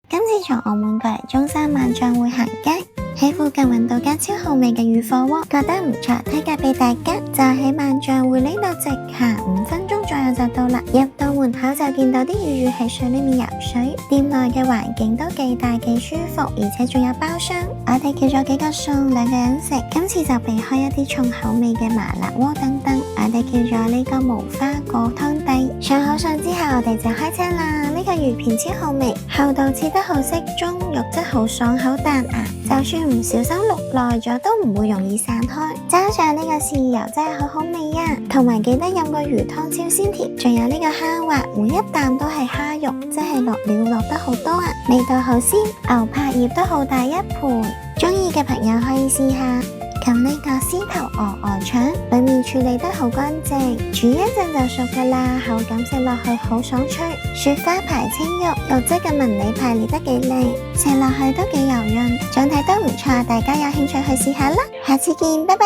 今次從澳門過嚟中山萬象匯行街，喺附近搵到間超好味嘅魚火鍋，覺得唔錯，推介俾大家。就喺萬象匯呢度直行5分鐘左右就到啦。入到門口就見到啲魚喺水裏面游水，店內嘅環境都幾大幾舒服，而且仲有包廂。我哋叫咗幾個餸，2個人食。今次就避開一啲重口味嘅麻辣鍋等等，我哋叫咗呢個無花果湯底。上好餸之後，我哋就開車啦。呢個魚片超好味，厚度切得好適中，肉質好爽口彈牙，就算唔小心淥耐咗都唔會容易散開。加上呢個豉油真係好好味啊，同埋記得飲個魚湯超鮮甜，仲有呢個蝦滑，每一啖都係蝦肉，真係落料落得好多啊，味道好鮮，牛柏葉都好大一盤，中意嘅朋友可以試下。咁呢個獅頭鵝腸，裏面處理得好乾淨，煮一陣就熟噶啦，口感食落去好爽脆。雪花牌青肉，肉質嘅紋理排列得幾靚，食落去都幾柔潤，總體都唔錯，大家有興趣去試下啦。下次見，拜拜。